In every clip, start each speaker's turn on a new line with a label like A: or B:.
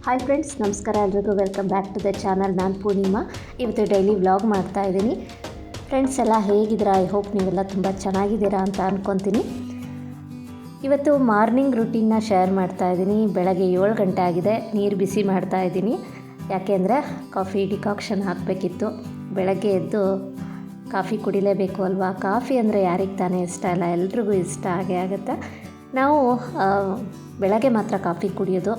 A: Hi friends, ನಮಸ್ಕಾರ ಎಲ್ರಿಗೂ. Welcome back to the channel. ನಾನು ಪೂರ್ಣಿಮಾ. ಇವತ್ತು ಡೈಲಿ ವ್ಲಾಗ್ ಮಾಡ್ತಾ ಇದ್ದೀನಿ. ಫ್ರೆಂಡ್ಸ್ ಎಲ್ಲ ಹೇಗಿದ್ದೀರಾ? ಐ ಹೋಪ್ ನೀವೆಲ್ಲ ತುಂಬ ಚೆನ್ನಾಗಿದ್ದೀರಾ ಅಂತ ಅಂದ್ಕೊತೀನಿ. ಇವತ್ತು ಮಾರ್ನಿಂಗ್ ರುಟೀನ್ನ ಶೇರ್ ಮಾಡ್ತಾ ಇದ್ದೀನಿ. ಬೆಳಗ್ಗೆ 7 ಗಂಟೆ ಆಗಿದೆ. ನೀರು ಬಿಸಿ ಮಾಡ್ತಾ ಇದ್ದೀನಿ. ಯಾಕೆಂದರೆ ಕಾಫಿ ಡಿಕಾಕ್ಷನ್ ಹಾಕಬೇಕಿತ್ತು. ಬೆಳಗ್ಗೆ ಎದ್ದು ಕಾಫಿ ಕುಡಿಲೇಬೇಕು ಅಲ್ವಾ? ಕಾಫಿ ಅಂದರೆ ಯಾರಿಗೆ ತಾನೇ ಇಷ್ಟ ಇಲ್ಲ? ಎಲ್ರಿಗೂ ಇಷ್ಟ ಆಗೇ ಆಗುತ್ತೆ. ನಾವು ಬೆಳಗ್ಗೆ ಮಾತ್ರ ಕಾಫಿ ಕುಡಿಯೋದು,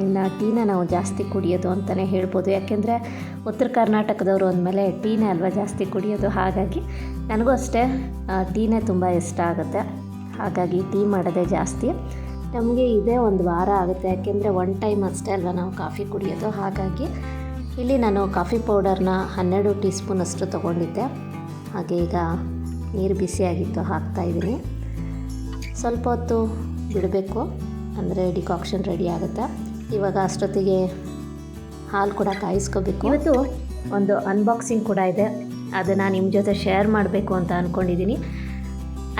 A: ಇನ್ನು ಟೀನ ನಾವು ಜಾಸ್ತಿ ಕುಡಿಯೋದು ಅಂತಲೇ ಹೇಳ್ಬೋದು. ಯಾಕೆಂದರೆ ಉತ್ತರ ಕರ್ನಾಟಕದವರು ಅಂದಮೇಲೆ ಟೀನೇ ಅಲ್ವಾ ಜಾಸ್ತಿ ಕುಡಿಯೋದು. ಹಾಗಾಗಿ ನನಗೂ ಅಷ್ಟೇ ಟೀನೇ ತುಂಬ ಇಷ್ಟ ಆಗುತ್ತೆ. ಹಾಗಾಗಿ ಟೀ ಮಾಡೋದೇ ಜಾಸ್ತಿ. ನಮಗೆ ಇದೇ ಒಂದು ವಾರ ಆಗುತ್ತೆ. ಯಾಕೆಂದರೆ 1 ಟೈಮ್ ಅಷ್ಟೇ ಅಲ್ವಾ ನಾವು ಕಾಫಿ ಕುಡಿಯೋದು. ಹಾಗಾಗಿ ಇಲ್ಲಿ ನಾನು ಕಾಫಿ ಪೌಡರ್ನ 12 ಟೀ ಸ್ಪೂನ್ ಅಷ್ಟು ತೊಗೊಂಡಿದ್ದೆ. ಹಾಗೆ ಈಗ ನೀರು ಬಿಸಿಯಾಗಿತ್ತು, ಹಾಕ್ತಾಯಿದ್ದೀನಿ. ಸ್ವಲ್ಪ ಹೊತ್ತು ಬಿಡಬೇಕು, ಅಂದರೆ ಡಿಕಾಕ್ಷನ್ ರೆಡಿ ಆಗುತ್ತೆ. ಇವಾಗ ಅಷ್ಟೊತ್ತಿಗೆ ಹಾಲು ಕೂಡ ಕಾಯಿಸ್ಕೋಬೇಕು. ಇವತ್ತು ಒಂದು ಅನ್ಬಾಕ್ಸಿಂಗ್ ಕೂಡ ಇದೆ, ಅದನ್ನು ನಿಮ್ಮ ಜೊತೆ ಶೇರ್ ಮಾಡಬೇಕು ಅಂತ ಅಂದ್ಕೊಂಡಿದ್ದೀನಿ.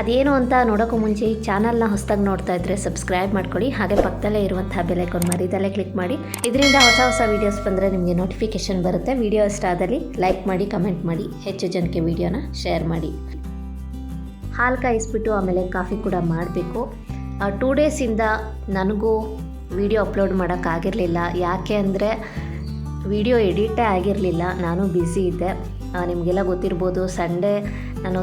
A: ಅದೇನು ಅಂತ ನೋಡೋಕ್ಕೂ ಮುಂಚೆ ಈ ಚಾನಲ್ನ ಹೊಸದಾಗಿ ನೋಡ್ತಾ ಇದ್ದರೆ ಸಬ್ಸ್ಕ್ರೈಬ್ ಮಾಡ್ಕೊಳ್ಳಿ. ಹಾಗೆ ಪಕ್ಕದಲ್ಲೇ ಇರುವಂಥ ಬೆಲ್ ಐಕಾನ್ ಮರಿದಲ್ಲೇ ಕ್ಲಿಕ್ ಮಾಡಿ. ಇದರಿಂದ ಹೊಸ ವೀಡಿಯೋಸ್ ಬಂದರೆ ನಿಮಗೆ ನೋಟಿಫಿಕೇಷನ್ ಬರುತ್ತೆ. ವಿಡಿಯೋ ಇಷ್ಟ ಆದಲ್ಲಿ ಲೈಕ್ ಮಾಡಿ, ಕಮೆಂಟ್ ಮಾಡಿ, ಹೆಚ್ಚು ಜನಕ್ಕೆ ವಿಡಿಯೋನ ಶೇರ್ ಮಾಡಿ. ಹಾಲು ಕಾಯಿಸ್ಬಿಟ್ಟು ಆಮೇಲೆ ಕಾಫಿ ಕೂಡ ಮಾಡಬೇಕು. 2 ಡೇಸಿಂದ ನನಗೂ ವಿಡಿಯೋ ಅಪ್ಲೋಡ್ ಮಾಡೋಕ್ಕಾಗಿರಲಿಲ್ಲ. ಯಾಕೆ ಅಂದರೆ ವಿಡಿಯೋ ಎಡಿಟೇ ಆಗಿರಲಿಲ್ಲ. ನಾನು ಬ್ಯುಸಿ ಇದ್ದೆ. ನಿಮಗೆಲ್ಲ ಗೊತ್ತಿರ್ಬೋದು, ಸಂಡೇ ನಾನು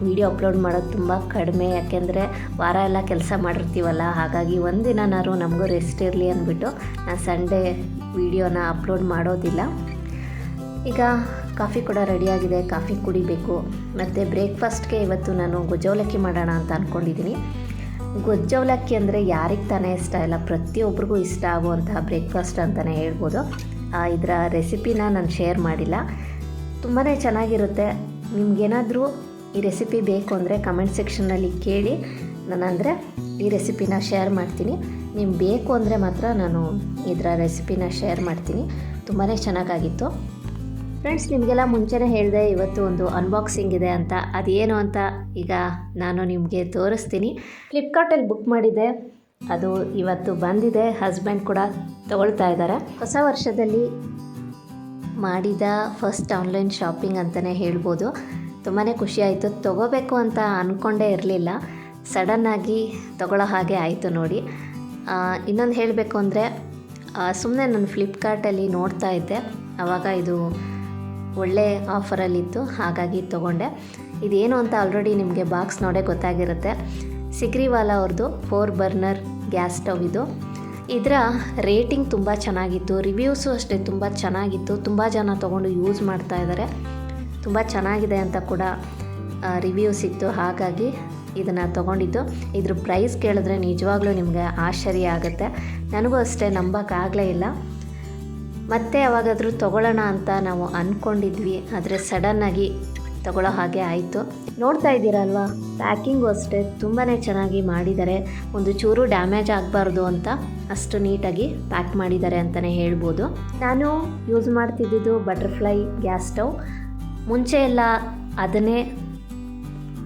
A: ವಿಡಿಯೋ ಅಪ್ಲೋಡ್ ಮಾಡೋದು ತುಂಬ ಕಡಿಮೆ. ಯಾಕೆಂದರೆ ವಾರ ಎಲ್ಲ ಕೆಲಸ ಮಾಡಿರ್ತೀವಲ್ಲ. ಹಾಗಾಗಿ ಒಂದಿನಾರು ನಮಗೂ ರೆಸ್ಟ್ ಇರಲಿ ಅಂದ್ಬಿಟ್ಟು ನಾನು ಸಂಡೇ ವಿಡಿಯೋನ ಅಪ್ಲೋಡ್ ಮಾಡೋದಿಲ್ಲ. ಈಗ ಕಾಫಿ ಕೂಡ ರೆಡಿಯಾಗಿದೆ, ಕಾಫಿ ಕುಡಿಬೇಕು. ಮತ್ತು ಬ್ರೇಕ್ಫಾಸ್ಟ್ಗೆ ಇವತ್ತು ನಾನು ಗೊಜ್ಜವಲಕ್ಕಿ ಮಾಡೋಣ ಅಂತ ಅಂದ್ಕೊಂಡಿದ್ದೀನಿ. ಗೊಜ್ಜವಲಕ್ಕಿ ಅಂದರೆ ಯಾರಿಗೆ ತಾನೇ ಇಷ್ಟ ಇಲ್ಲ? ಪ್ರತಿಯೊಬ್ಬರಿಗೂ ಇಷ್ಟ ಆಗುವಂತಹ ಬ್ರೇಕ್ಫಾಸ್ಟ್ ಅಂತಲೇ ಹೇಳ್ಬೋದು. ಇದರ ರೆಸಿಪಿನ ನಾನು ಶೇರ್ ಮಾಡಿಲ್ಲ. ತುಂಬಾ ಚೆನ್ನಾಗಿರುತ್ತೆ. ನಿಮಗೇನಾದರೂ ಈ ರೆಸಿಪಿ ಬೇಕು ಅಂದರೆ ಕಮೆಂಟ್ ಸೆಕ್ಷನ್ನಲ್ಲಿ ಕೇಳಿ. ನಾನಂದರೆ ಈ ರೆಸಿಪಿನ ಶೇರ್ ಮಾಡ್ತೀನಿ. ನಿಮ್ಗೆ ಬೇಕು ಅಂದರೆ ಮಾತ್ರ ನಾನು ಇದರ ರೆಸಿಪಿನ ಶೇರ್ ಮಾಡ್ತೀನಿ. ತುಂಬಾ ಚೆನ್ನಾಗಾಗಿತ್ತು. ಫ್ರೆಂಡ್ಸ್, ನಿಮಗೆಲ್ಲ ಮುಂಚೆನೇ ಹೇಳಿದೆ ಇವತ್ತು ಒಂದು ಅನ್ಬಾಕ್ಸಿಂಗ್ ಇದೆ ಅಂತ. ಅದೇನು ಅಂತ ಈಗ ನಾನು ನಿಮಗೆ ತೋರಿಸ್ತೀನಿ. ಫ್ಲಿಪ್ಕಾರ್ಟಲ್ಲಿ ಬುಕ್ ಮಾಡಿದ್ದೆ, ಅದು ಇವತ್ತು ಬಂದಿದೆ. ಹಸ್ಬೆಂಡ್ ಕೂಡ ತಗೊಳ್ತಾ ಇದ್ದಾರೆ. ಹೊಸ ವರ್ಷದಲ್ಲಿ ಮಾಡಿದ ಫಸ್ಟ್ ಆನ್ಲೈನ್ ಶಾಪಿಂಗ್ ಅಂತಲೇ ಹೇಳ್ಬೋದು. ತುಂಬಾ ಖುಷಿಯಾಯಿತು. ತೊಗೋಬೇಕು ಅಂತ ಅಂದ್ಕೊಂಡೇ ಇರಲಿಲ್ಲ, ಸಡನ್ನಾಗಿ ತೊಗೊಳ್ಳೋ ಹಾಗೆ ಆಯಿತು ನೋಡಿ. ಇನ್ನೊಂದು ಹೇಳಬೇಕು ಅಂದರೆ, ಸುಮ್ಮನೆ ನಾನು ಫ್ಲಿಪ್ಕಾರ್ಟಲ್ಲಿ ನೋಡ್ತಾ ಇದ್ದೆ, ಆವಾಗ ಇದು ಒಳ್ಳೆ ಆಫರಲ್ಲಿತ್ತು. ಹಾಗಾಗಿ ತೊಗೊಂಡೆ. ಇದೇನು ಅಂತ ಆಲ್ರೆಡಿ ನಿಮಗೆ ಬಾಕ್ಸ್ ನೋಡೇ ಗೊತ್ತಾಗಿರುತ್ತೆ. ಸಿಗ್ರಿವಾಲಾ ಅವ್ರದ್ದು 4 ಬರ್ನರ್ ಗ್ಯಾಸ್ ಸ್ಟವ್ ಇದು. ಇದರ ರೇಟಿಂಗ್ ತುಂಬ ಚೆನ್ನಾಗಿತ್ತು, ರಿವ್ಯೂಸು ಅಷ್ಟೇ ತುಂಬ ಚೆನ್ನಾಗಿತ್ತು. ತುಂಬ ಜನ ತೊಗೊಂಡು ಯೂಸ್ ಮಾಡ್ತಾ ಇದ್ದಾರೆ. ತುಂಬ ಚೆನ್ನಾಗಿದೆ ಅಂತ ಕೂಡ ರಿವ್ಯೂಸ್ ಇತ್ತು. ಹಾಗಾಗಿ ಇದನ್ನು ತೊಗೊಂಡಿದ್ದು. ಇದ್ರ ಪ್ರೈಸ್ ಕೇಳಿದ್ರೆ ನಿಜವಾಗ್ಲೂ ನಿಮಗೆ ಆಶ್ಚರ್ಯ ಆಗುತ್ತೆ. ನನಗೂ ಅಷ್ಟೇ ನಂಬೋಕ್ಕಾಗಲೇ ಇಲ್ಲ. ಮತ್ತೆ ಯಾವಾಗಾದರೂ ತೊಗೊಳ್ಳೋಣ ಅಂತ ನಾವು ಅಂದ್ಕೊಂಡಿದ್ವಿ, ಆದರೆ ಸಡನ್ನಾಗಿ ತೊಗೊಳ್ಳೋ ಹಾಗೆ ಆಯಿತು. ನೋಡ್ತಾ ಇದ್ದೀರಲ್ವಾ, ಪ್ಯಾಕಿಂಗು ಅಷ್ಟೇ ತುಂಬಾ ಚೆನ್ನಾಗಿ ಮಾಡಿದ್ದಾರೆ. ಒಂದು ಚೂರು ಡ್ಯಾಮೇಜ್ ಆಗಬಾರ್ದು ಅಂತ ಅಷ್ಟು ನೀಟಾಗಿ ಪ್ಯಾಕ್ ಮಾಡಿದ್ದಾರೆ ಅಂತಲೇ ಹೇಳ್ಬೋದು. ನಾನು ಯೂಸ್ ಮಾಡ್ತಿದ್ದಿದ್ದು ಬಟರ್ಫ್ಲೈ ಗ್ಯಾಸ್ ಸ್ಟವ್. ಮುಂಚೆ ಎಲ್ಲ ಅದನ್ನೇ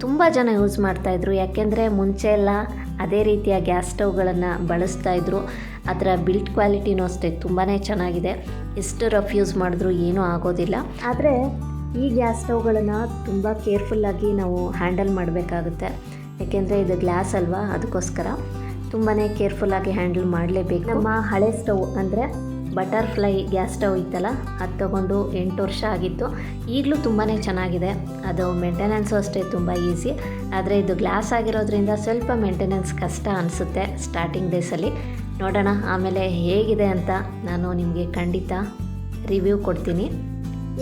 A: ತುಂಬ ಜನ ಯೂಸ್ ಮಾಡ್ತಾಯಿದ್ರು. ಯಾಕೆಂದರೆ ಮುಂಚೆ ಎಲ್ಲ ಅದೇ ರೀತಿಯ ಗ್ಯಾಸ್ ಸ್ಟವ್ಗಳನ್ನು ಬಳಸ್ತಾಯಿದ್ರು. ಅದರ ಬಿಲ್ಟ್ ಕ್ವಾಲಿಟಿನೂ ಅಷ್ಟೇ ತುಂಬಾ ಚೆನ್ನಾಗಿದೆ. ಎಷ್ಟು ರಫ್ ಯೂಸ್ ಮಾಡಿದ್ರೂ ಏನೂ ಆಗೋದಿಲ್ಲ. ಆದರೆ ಈ ಗ್ಯಾಸ್ ಸ್ಟವ್ಗಳನ್ನು ತುಂಬ ಕೇರ್ಫುಲ್ಲಾಗಿ ನಾವು ಹ್ಯಾಂಡಲ್ ಮಾಡಬೇಕಾಗುತ್ತೆ. ಯಾಕೆಂದರೆ ಇದು ಗ್ಲಾಸ್ ಅಲ್ವಾ, ಅದಕ್ಕೋಸ್ಕರ ತುಂಬಾ ಕೇರ್ಫುಲ್ಲಾಗಿ ಹ್ಯಾಂಡಲ್ ಮಾಡಲೇಬೇಕು. ನಮ್ಮ ಹಳೆ ಸ್ಟವ್ ಅಂದರೆ ಬಟರ್ಫ್ಲೈ ಗ್ಯಾಸ್ ಸ್ಟವ್ ಇತ್ತಲ್ಲ, ಅದು ತೊಗೊಂಡು 8 ವರ್ಷ ಆಗಿತ್ತು. ಈಗಲೂ ತುಂಬಾ ಚೆನ್ನಾಗಿದೆ. ಅದು ಮೇಂಟೆನೆನ್ಸು ಅಷ್ಟೇ ತುಂಬ ಈಸಿ. ಆದರೆ ಇದು ಗ್ಲಾಸ್ ಆಗಿರೋದ್ರಿಂದ ಸ್ವಲ್ಪ ಮೇಂಟೆನೆನ್ಸ್ ಕಷ್ಟ ಅನಿಸುತ್ತೆ ಸ್ಟಾರ್ಟಿಂಗ್ ಡೇಸಲ್ಲಿ. ನೋಡೋಣ ಆಮೇಲೆ ಹೇಗಿದೆ ಅಂತ ನಾನು ನಿಮಗೆ ಖಂಡಿತ ರಿವ್ಯೂ ಕೊಡ್ತೀನಿ.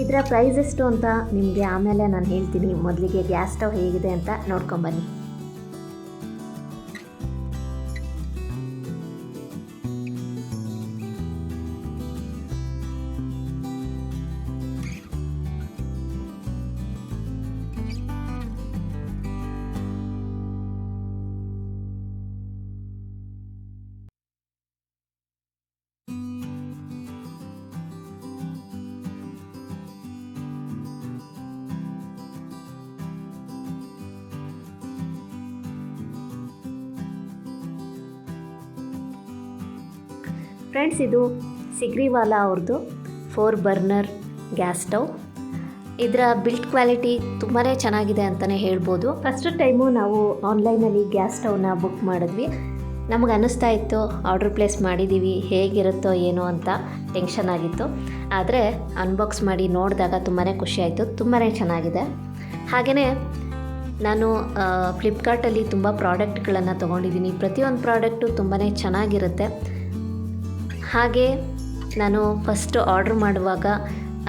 A: ಇದರ ಪ್ರೈಸ್ ಎಷ್ಟು ಅಂತ ನಿಮಗೆ ಆಮೇಲೆ ನಾನು ಹೇಳ್ತೀನಿ. ಮೊದಲಿಗೆ ಗ್ಯಾಸ್ ಸ್ಟವ್ ಹೇಗಿದೆ ಅಂತ ನೋಡ್ಕೊಂಬನ್ನಿ. ಫ್ರೆಂಡ್ಸ್, ಇದು ಸಿಗ್ರಿವಾಲಾ ಅವ್ರದ್ದು 4 ಬರ್ನರ್ ಗ್ಯಾಸ್ ಸ್ಟವ್. ಇದರ ಬಿಲ್ಟ್ ಕ್ವಾಲಿಟಿ ತುಂಬಾ ಚೆನ್ನಾಗಿದೆ ಅಂತಲೇ ಹೇಳ್ಬೋದು. ಫಸ್ಟ್ ಟೈಮು ನಾವು ಆನ್ಲೈನಲ್ಲಿ ಗ್ಯಾಸ್ ಸ್ಟವ್ನ ಬುಕ್ ಮಾಡಿದ್ವಿ. ನಮಗೆ ಅನ್ನಿಸ್ತಾ ಇತ್ತು ಆರ್ಡ್ರ್ ಪ್ಲೇಸ್ ಮಾಡಿದ್ದೀವಿ, ಹೇಗಿರುತ್ತೋ ಏನೋ ಅಂತ ಟೆನ್ಷನ್ ಆಗಿತ್ತು. ಆದರೆ ಅನ್ಬಾಕ್ಸ್ ಮಾಡಿ ನೋಡಿದಾಗ ತುಂಬಾ ಖುಷಿಯಾಯಿತು, ತುಂಬಾ ಚೆನ್ನಾಗಿದೆ. ಹಾಗೆಯೇ ನಾನು ಫ್ಲಿಪ್ಕಾರ್ಟಲ್ಲಿ ತುಂಬ ಪ್ರಾಡಕ್ಟ್ಗಳನ್ನು ತೊಗೊಂಡಿದ್ದೀನಿ. ಪ್ರತಿಯೊಂದು ಪ್ರಾಡಕ್ಟು ತುಂಬಾ ಚೆನ್ನಾಗಿರುತ್ತೆ. ಹಾಗೆ ನಾನು ಫಸ್ಟ್ ಆರ್ಡ್ರ್ ಮಾಡುವಾಗ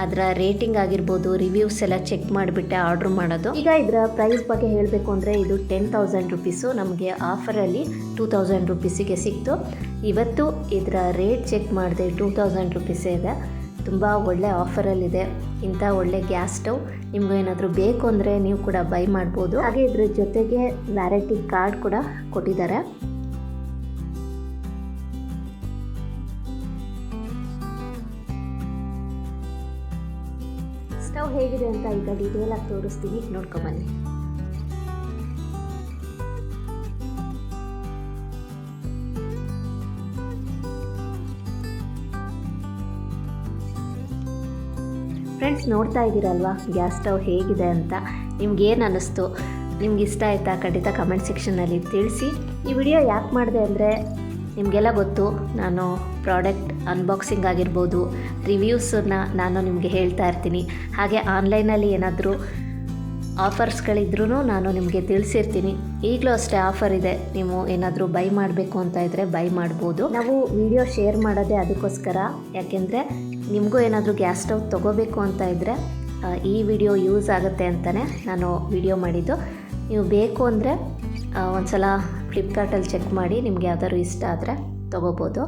A: ಅದರ ರೇಟಿಂಗ್ ಆಗಿರ್ಬೋದು, ರಿವ್ಯೂಸ್ ಎಲ್ಲ ಚೆಕ್ ಮಾಡಿಬಿಟ್ಟೆ ಆರ್ಡ್ರ್ ಮಾಡೋದು. ಈಗ ಇದರ ಪ್ರೈಸ್ ಬಗ್ಗೆ ಹೇಳಬೇಕು ಅಂದರೆ ಇದು 10,000 ರುಪೀಸು. ನಮಗೆ ಆಫರಲ್ಲಿ 2,000 ರುಪೀಸಿಗೆ ಸಿಕ್ತು. ಇವತ್ತು ಇದರ ರೇಟ್ ಚೆಕ್ ಮಾಡಿದೆ, 2,000 ರುಪೀಸೇ ಇದೆ. ತುಂಬ ಒಳ್ಳೆ ಆಫರಲ್ಲಿದೆ. ಇಂಥ ಒಳ್ಳೆ ಗ್ಯಾಸ್ ಸ್ಟವ್ ನಿಮಗೂ ಏನಾದರೂ ಬೇಕು ಅಂದರೆ ನೀವು ಕೂಡ ಬೈ ಮಾಡ್ಬೋದು. ಹಾಗೆ ಇದ್ರ ಜೊತೆಗೆ ವ್ಯಾರಂಟಿ ಕಾರ್ಡ್ ಕೂಡ ಕೊಟ್ಟಿದ್ದಾರೆ. ಸ್ಟವ್ ಹೇಗಿದೆ ಅಂತ ಈಗ ಡೀಟೇಲ್ ಆಗಿ ತೋರಿಸ್ತೀನಿ, ನೋಡ್ಕೊಂಬನ್ನಿ. ಫ್ರೆಂಡ್ಸ್, ನೋಡ್ತಾ ಇದ್ದೀರಲ್ವಾ ಗ್ಯಾಸ್ ಸ್ಟವ್ ಹೇಗಿದೆ ಅಂತ. ನಿಮ್ಗೇನು ಅನ್ನಿಸ್ತು, ನಿಮ್ಗೆ ಇಷ್ಟ ಆಯಿತಾ ಖಂಡಿತ ಕಮೆಂಟ್ ಸೆಕ್ಷನ್ನಲ್ಲಿ ತಿಳಿಸಿ. ಈ ವಿಡಿಯೋ ಯಾಕೆ ಮಾಡಿದೆ ಅಂದರೆ ನಿಮಗೆಲ್ಲ ಗೊತ್ತು, ನಾನು ಪ್ರಾಡಕ್ಟ್ ಅನ್ಬಾಕ್ಸಿಂಗ್ ಆಗಿರ್ಬೋದು, ರಿವ್ಯೂಸನ್ನು ನಾನು ನಿಮಗೆ ಹೇಳ್ತಾ ಇರ್ತೀನಿ. ಹಾಗೆ ಆನ್ಲೈನಲ್ಲಿ ಏನಾದರೂ ಆಫರ್ಸ್ಗಳಿದ್ರೂ ನಾನು ನಿಮಗೆ ತಿಳಿಸಿರ್ತೀನಿ. ಈಗಲೂ ಅಷ್ಟೇ ಆಫರ್ ಇದೆ, ನೀವು ಏನಾದರೂ ಬೈ ಮಾಡಬೇಕು ಅಂತ ಇದ್ದರೆ ಬೈ ಮಾಡ್ಬೋದು. ನಾವು ವಿಡಿಯೋ ಶೇರ್ ಮಾಡೋದೇ ಅದಕ್ಕೋಸ್ಕರ, ಯಾಕೆಂದರೆ ನಿಮಗೂ ಏನಾದರೂ ಗ್ಯಾಸ್ ಸ್ಟವ್ ತೊಗೋಬೇಕು ಅಂತ ಇದ್ದರೆ ಈ ವಿಡಿಯೋ ಯೂಸ್ ಆಗುತ್ತೆ ಅಂತಲೇ ನಾನು ವಿಡಿಯೋ ಮಾಡಿದ್ದು. ನೀವು ಬೇಕು ಅಂದರೆ ಒಂದು ಸಲ ಫ್ಲಿಪ್ಕಾರ್ಟಲ್ಲಿ ಚೆಕ್ ಮಾಡಿ, ನಿಮಗೆ ಯಾವ್ದಾದ್ರು ಇಷ್ಟ ಆದರೆ ತೊಗೋಬೋದು.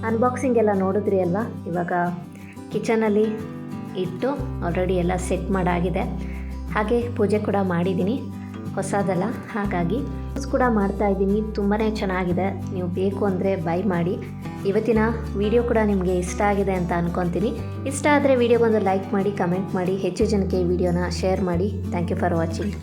A: ಅನ್ಬಾಕ್ಸಿಂಗ್ ಎಲ್ಲ ನೋಡಿದ್ರಿ ಅಲ್ವಾ. ಇವಾಗ ಕಿಚನಲ್ಲಿ ಇಟ್ಟು ಆಲ್ರೆಡಿ ಎಲ್ಲ ಸೆಟ್ ಮಾಡಾಗಿದೆ. ಹಾಗೆ ಪೂಜೆ ಕೂಡ ಮಾಡಿದ್ದೀನಿ, ಹೊಸದಲ್ಲ, ಹಾಗಾಗಿ ಯೂಸ್ ಕೂಡ ಮಾಡ್ತಾಯಿದ್ದೀನಿ. ತುಂಬಾ ಚೆನ್ನಾಗಿದೆ. ನೀವು ಬೇಕು ಅಂದರೆ ಬೈ ಮಾಡಿ. ಇವತ್ತಿನ ವಿಡಿಯೋ ಕೂಡ ನಿಮಗೆ ಇಷ್ಟ ಆಗಿದೆ ಅಂತ ಅಂದ್ಕೊತೀನಿ. ಇಷ್ಟ ಆದರೆ ವಿಡಿಯೋಗೊಂದು ಲೈಕ್ ಮಾಡಿ, ಕಮೆಂಟ್ ಮಾಡಿ, ಹೆಚ್ಚು ಜನಕ್ಕೆ ಈ ವಿಡಿಯೋನ ಶೇರ್ ಮಾಡಿ. Thank you for watching.